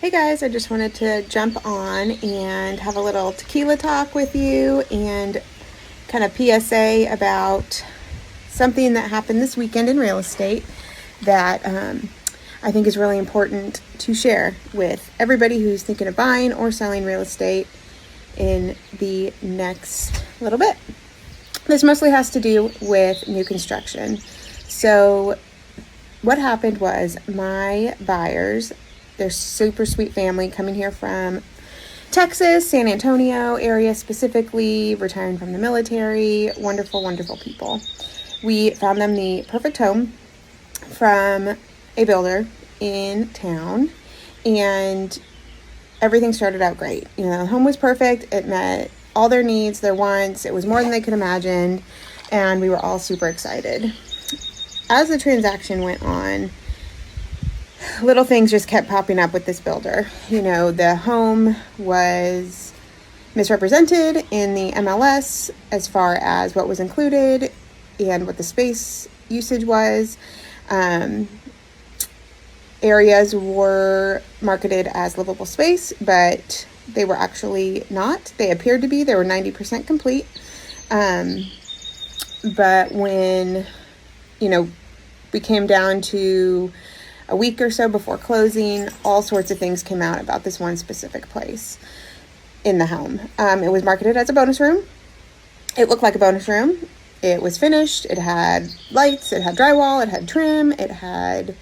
Hey guys, I just wanted to jump on and have a little tequila talk with you and kind of PSA about something that happened this weekend in real estate that I think is really important to share with everybody who's thinking of buying or selling real estate in the next little bit. This mostly has to do with new construction. So what happened was my buyers, they're super sweet family coming here from Texas, San Antonio area specifically, retiring from the military, wonderful, wonderful people. We found them the perfect home from a builder in town, and everything started out great. You know, the home was perfect. It met all their needs, their wants. It was more than they could imagine, and we were all super excited. As the transaction went on, little things just kept popping up with this builder. You know, the home was misrepresented in the MLS as far as what was included and what the space usage was. Areas were marketed as livable space, but they were actually not. They appeared to be. They were 90% complete. But when, we came down to a week or so before closing, all sorts of things came out about this one specific place in the home. It was marketed as a bonus room. It looked like a bonus room. It was finished. It had lights. It had drywall. It had trim. It had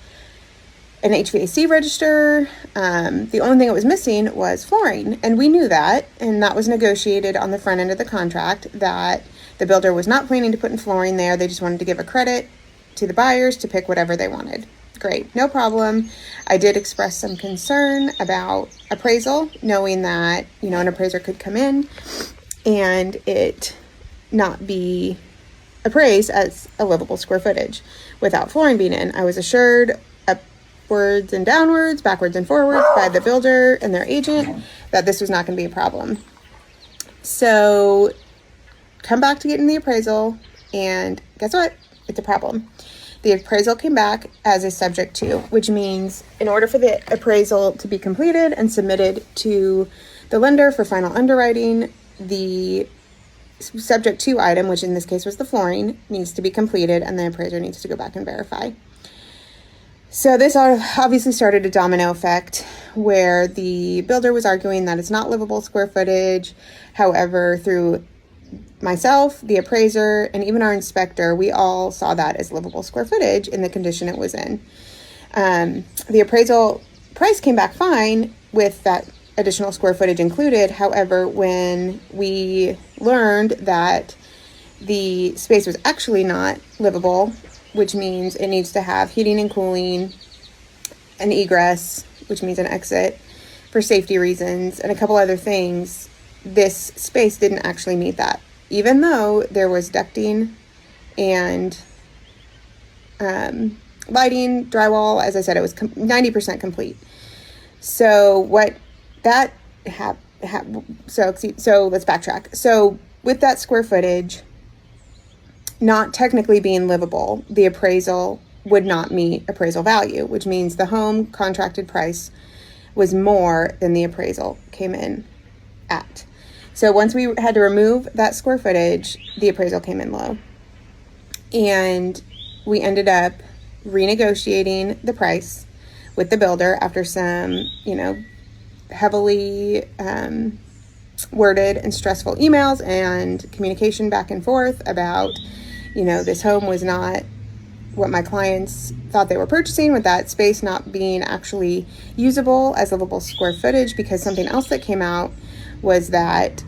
an HVAC register. The only thing it was missing was flooring. And we knew that. And that was negotiated on the front end of the contract, that the builder was not planning to put in flooring there. They just wanted to give a credit to the buyers to pick whatever they wanted. Great, no problem. I did express some concern about appraisal, knowing that, an appraiser could come in and it not be appraised as a livable square footage without flooring being in. I was assured upwards and downwards, backwards and forwards by the builder and their agent that this was not going to be a problem. So come back to getting the appraisal, and guess what? It's a problem. The appraisal came back as a subject to, which means in order for the appraisal to be completed and submitted to the lender for final underwriting, the subject to item, which in this case was the flooring, needs to be completed, and the appraiser needs to go back and verify. So this obviously started a domino effect where the builder was arguing that it's not livable square footage. However, through myself, the appraiser, and even our inspector, we all saw that as livable square footage in the condition it was in. The appraisal price came back fine with that additional square footage included. However, when we learned that the space was actually not livable, which means it needs to have heating and cooling, an egress, which means an exit for safety reasons, and a couple other things, this space didn't actually meet that. Even though there was ducting and lighting, drywall, as I said, it was 90% complete. So what that so let's backtrack. So with that square footage not technically being livable, the appraisal would not meet appraisal value, which means the home contracted price was more than the appraisal came in at. So once we had to remove that square footage, the appraisal came in low. And we ended up renegotiating the price with the builder after some, heavily worded and stressful emails and communication back and forth about, this home was not what my clients thought they were purchasing, with that space not being actually usable as livable square footage, because something else that came out was that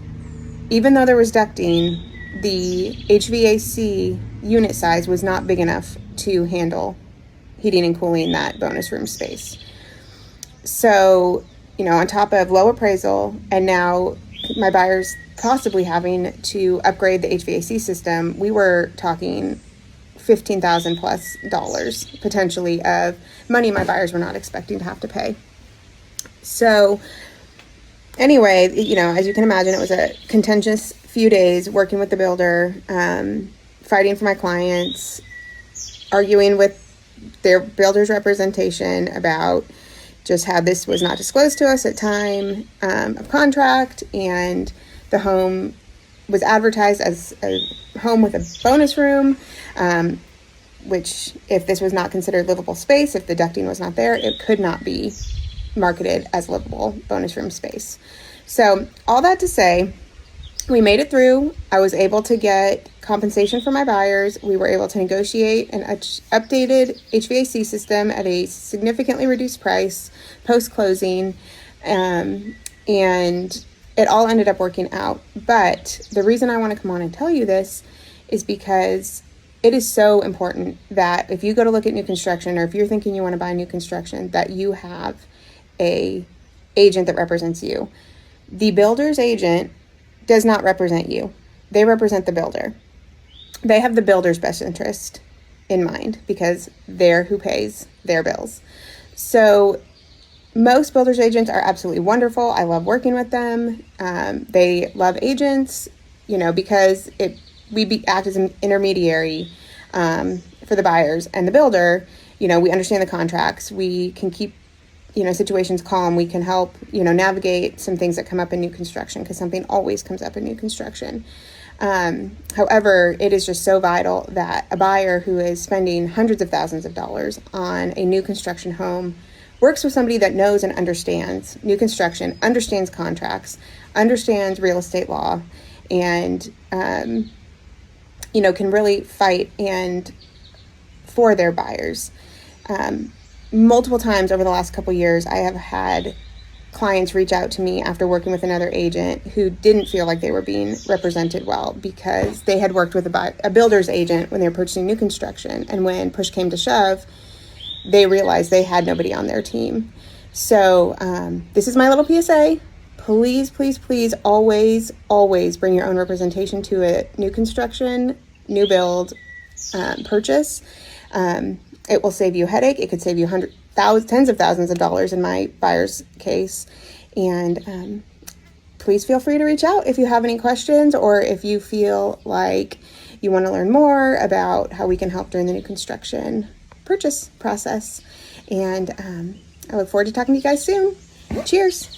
even though there was ducting, the HVAC unit size was not big enough to handle heating and cooling that bonus room space. So, on top of low appraisal, and now my buyers possibly having to upgrade the HVAC system, we were talking $15,000 plus potentially of money my buyers were not expecting to have to pay. So anyway, as you can imagine, it was a contentious few days working with the builder, fighting for my clients, arguing with their builder's representation about just how this was not disclosed to us at time of contract, and the home was advertised as a home with a bonus room, which, if this was not considered livable space, if the ducting was not there, it could not be marketed as livable bonus room space. So all that to say, we made it through. I was able to get compensation for my buyers. We were able to negotiate an updated HVAC system at a significantly reduced price post-closing, and it all ended up working out. But the reason I want to come on and tell you this is because it is so important that if you go to look at new construction, or if you're thinking you want to buy new construction, that you have a agent that represents you. The builder's agent does not represent you. They represent the builder. They have the builder's best interest in mind because they're who pays their bills. So most builder's agents are absolutely wonderful. I love working with them. They love agents, because we act as an intermediary for the buyers and the builder. We understand the contracts. We can keep situations calm. We can help, navigate some things that come up in new construction, because something always comes up in new construction. However, it is just so vital that a buyer who is spending hundreds of thousands of dollars on a new construction home works with somebody that knows and understands new construction, understands contracts, understands real estate law, and, can really fight and for their buyers. Multiple times over the last couple years, I have had clients reach out to me after working with another agent who didn't feel like they were being represented well because they had worked with a builder's agent when they were purchasing new construction. And when push came to shove, they realized they had nobody on their team. So this is my little PSA. Please, please, please always, always bring your own representation to a new construction, new build purchase. It will save you a headache. It could save you tens of thousands of dollars in my buyer's case. And please feel free to reach out if you have any questions, or if you feel like you want to learn more about how we can help during the new construction purchase process. And I look forward to talking to you guys soon. Cheers.